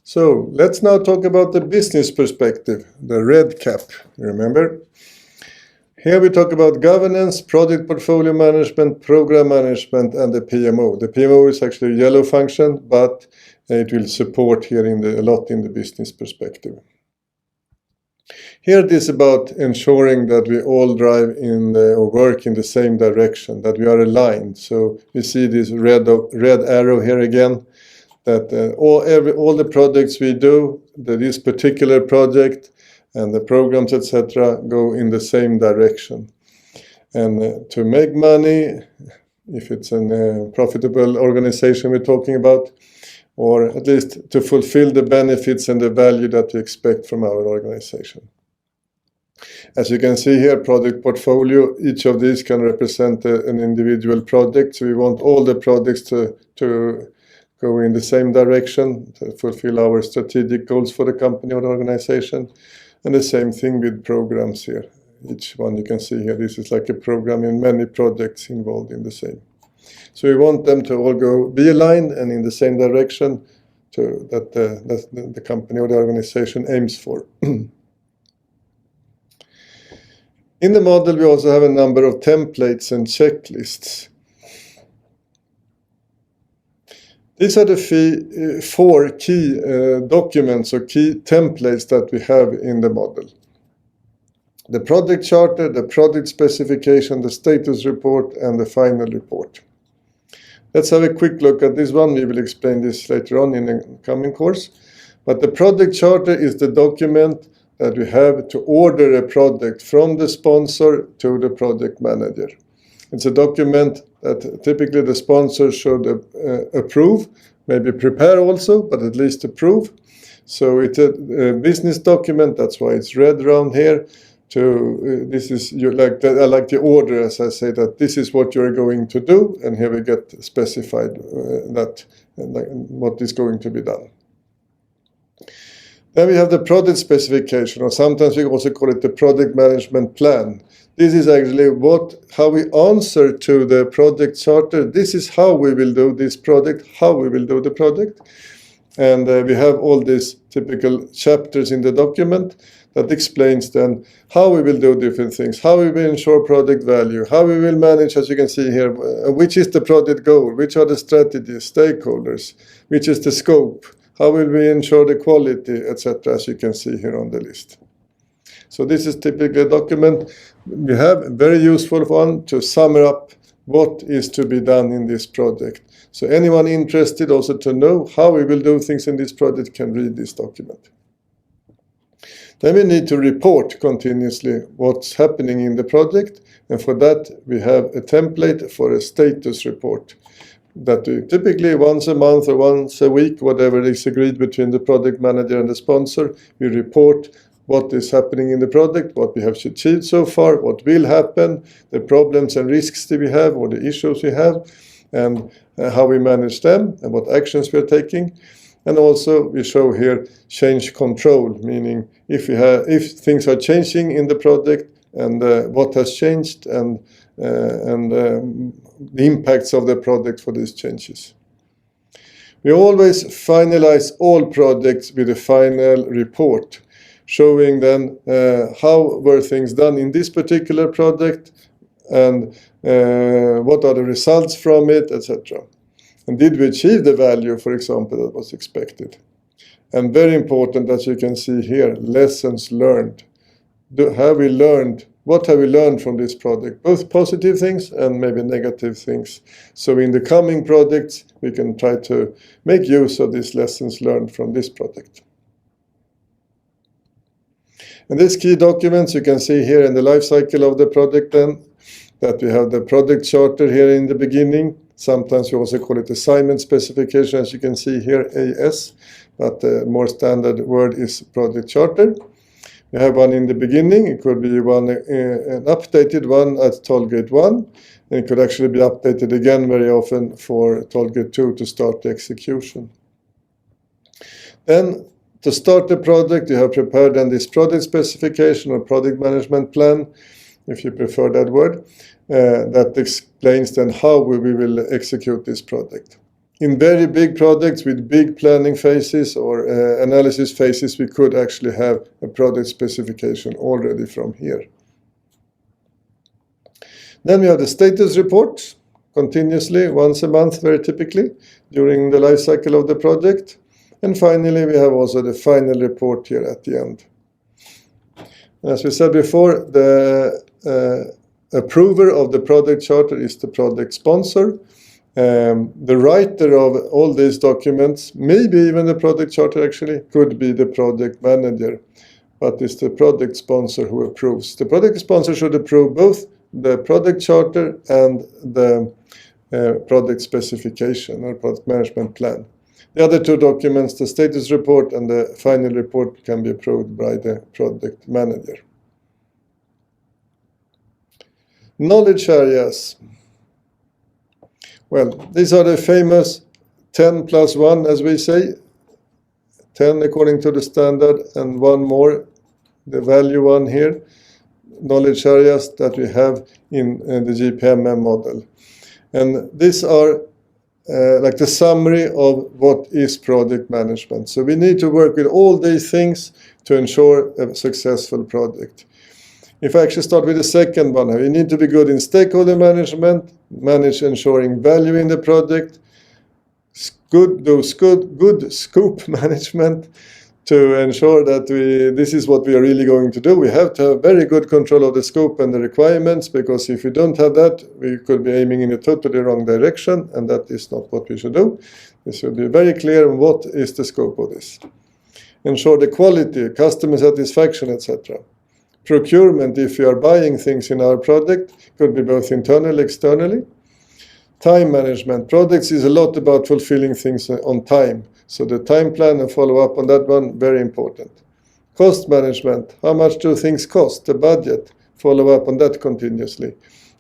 So let's now talk about the business perspective, the red cap, remember? Here we talk about governance, project portfolio management, program management, and the PMO. The PMO is actually a yellow function, but it will support here a lot in the business perspective. Here it is about ensuring that we all drive or work in the same direction, that we are aligned. So you see this red arrow here again, that all the projects we do, this particular project and the programs, etc., go in the same direction. And to make money, if it's a profitable organization we're talking about, or at least to fulfill the benefits and the value that we expect from our organization. As you can see here, project portfolio, each of these can represent an individual project. So we want all the projects to go in the same direction, to fulfill our strategic goals for the company or the organization. And the same thing with programs here. Each one you can see here, this is like a program in many projects involved in the same. So we want them to all be aligned and in the same direction that the company or the organization aims for. In the model, we also have a number of templates and checklists. These are the 4 key documents or key templates that we have in the model. The project charter, the project specification, the status report, and the final report. Let's have a quick look at this one. We will explain this later on in the coming course. But the project charter is the document that we have to order a project from the sponsor to the project manager. It's a document that typically the sponsor should approve, maybe prepare also, but at least approve. So it's a business document, that's why it's red around here. This is I like the order, as I say, that this is what you're going to do, and here we get specified what is going to be done. Then we have the project specification, or sometimes we also call it the project management plan. This is actually how we answer to the project charter. This is how we will do this project, how we will do the project. And we have all these typical chapters in the document that explains then how we will do different things, how we will ensure project value, how we will manage, as you can see here, which is the project goal, which are the strategies, stakeholders, which is the scope, how will we ensure the quality, etc., as you can see here on the list. So this is typically a document we have, a very useful one to sum up what is to be done in this project. So anyone interested also to know how we will do things in this project can read this document. Then we need to report continuously what's happening in the project, and for that we have a template for a status report that we typically once a month or once a week, whatever is agreed between the project manager and the sponsor, we report what is happening in the project, what we have achieved so far, what will happen, the problems and risks that we have or the issues we have, and how we manage them and what actions we are taking. And also we show here change control, meaning if things are changing in the project and what has changed and the impacts of the project for these changes. We always finalize all projects with a final report, showing then how were things done in this particular project and what are the results from it, etc. And did we achieve the value, for example, that was expected? And very important, as you can see here, lessons learned. What have we learned from this project? Both positive things and maybe negative things. So in the coming projects, we can try to make use of these lessons learned from this project. And these key documents you can see here in the life cycle of the project then, that we have the project charter here in the beginning. Sometimes we also call it assignment specification, as you can see here, AS, but the more standard word is project charter. We have one in the beginning. It could be an updated one at tollgate 1, and it could actually be updated again very often for tollgate 2 to start the execution. Then to start the project, you have prepared then this project specification or project management plan, if you prefer that word, that explains then how we will execute this project. in very big projects with big planning phases or analysis phases, we could actually have a product specification already from here. Then we have the status report, continuously, once a month, very typically, during the life cycle of the project. And finally, we have also the final report here at the end. As we said before, the approver of the project charter is the project sponsor. The writer of all these documents, maybe even the project charter actually, could be the project manager, but it's the project sponsor who approves. The project sponsor should approve both the project charter and the project specification or project management plan. The other two documents, the status report and the final report, can be approved by the project manager. Knowledge areas. Well, these are the famous 10 plus 1, as we say. 10 according to the standard and one more, the value one here. Knowledge areas that we have in the GPMM model. And these are like the summary of what is project management. So we need to work with all these things to ensure a successful project. If I actually start with the second one, we need to be good in stakeholder management, manage ensuring value in the project, good scope management to ensure that this is what we are really going to do. We have to have very good control of the scope and the requirements, because if we don't have that, we could be aiming in a totally wrong direction, and that is not what we should do. We should be very clear on what is the scope of this. Ensure the quality, customer satisfaction, etc. Procurement, if we are buying things in our project, could be both internally, externally. Time management. Projects is a lot about fulfilling things on time. So the time plan and follow up on that one, very important. Cost management. How much do things cost? The budget. Follow up on that continuously.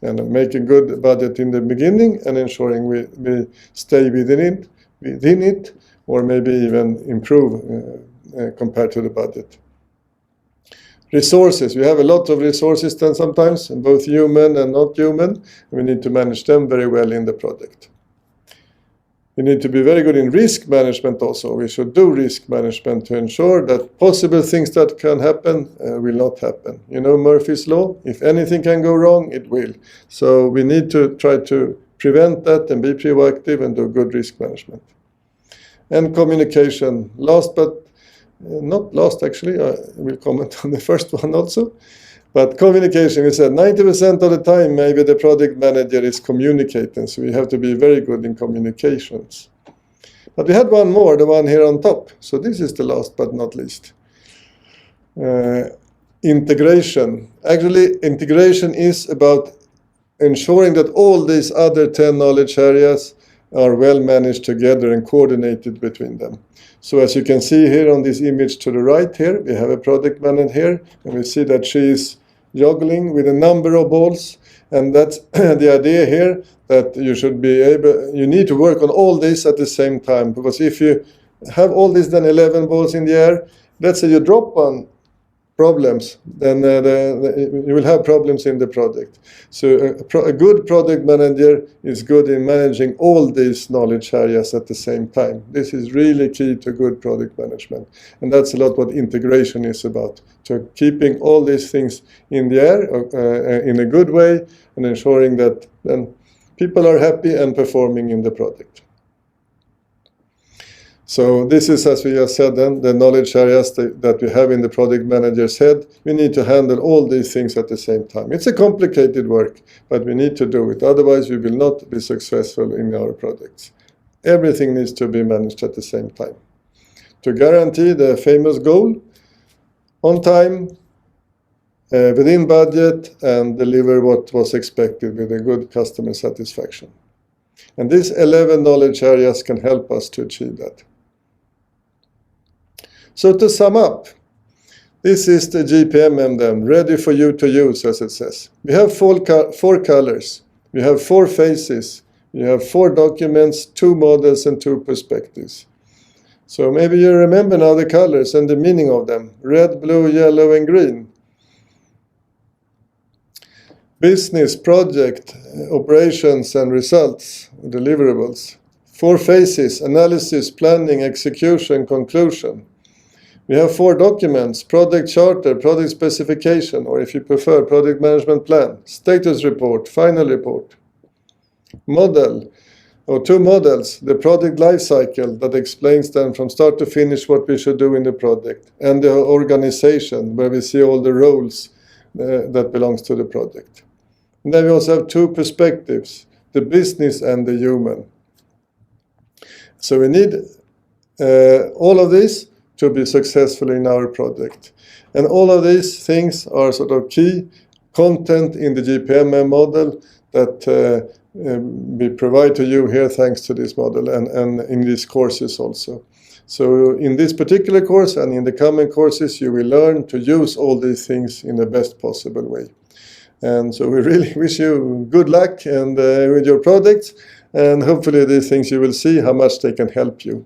And make a good budget in the beginning and ensuring we stay within it, or maybe even improve compared to the budget. Resources. We have a lot of resources then sometimes, both human and not human. We need to manage them very well in the project. We need to be very good in risk management also. We should do risk management to ensure that possible things that can happen will not happen. You know Murphy's Law, if anything can go wrong, it will. So we need to try to prevent that and be proactive and do good risk management. And communication. Last but not last actually, I will comment on the first one also. But communication, we said 90% of the time maybe the project manager is communicating, so we have to be very good in communications. But we had one more, the one here on top. So this is the last but not least. Integration. Actually, integration is about ensuring that all these other 10 knowledge areas are well managed together and coordinated between them. So as you can see here on this image to the right here, we have a project manager here, and we see that she is juggling with a number of balls, and that's the idea here, that you should be able, you need to work on all this at the same time, because if you have all these then 11 balls in the air, let's say you drop one problems, then you will have problems in the project. So a good project manager is good in managing all these knowledge areas at the same time. This is really key to good project management. And that's a lot what integration is about. So keeping all these things in the air in a good way and ensuring that then people are happy and performing in the project. So this is, as we just said then, the knowledge areas that we have in the project manager's head. We need to handle all these things at the same time. It's a complicated work, but we need to do it. Otherwise, we will not be successful in our projects. Everything needs to be managed at the same time. To guarantee the famous goal, on time, within budget, and deliver what was expected with a good customer satisfaction. And these 11 knowledge areas can help us to achieve that. So to sum up, this is the GPMM then, ready for you to use, as it says. We have four colors, we have 4 phases, we have 4 documents, 2 models and 2 perspectives. So maybe you remember now the colors and the meaning of them, red, blue, yellow and green. Business, project, operations and results, deliverables. 4 phases: analysis, planning, execution, conclusion. We have 4 documents: project charter, project specification, or if you prefer, project management plan, status report, final report. Model, or 2 models: the project life cycle that explains then from start to finish what we should do in the project, and the organization where we see all the roles that belongs to the project. And then we also have 2 perspectives: the business and the human. So we need all of this to be successful in our project. And all of these things are sort of key content in the GPMM model that we provide to you here thanks to this model and in these courses also. So in this particular course and in the coming courses, you will learn to use all these things in the best possible way. And so we really wish you good luck and with your projects, and hopefully these things you will see how much they can help you.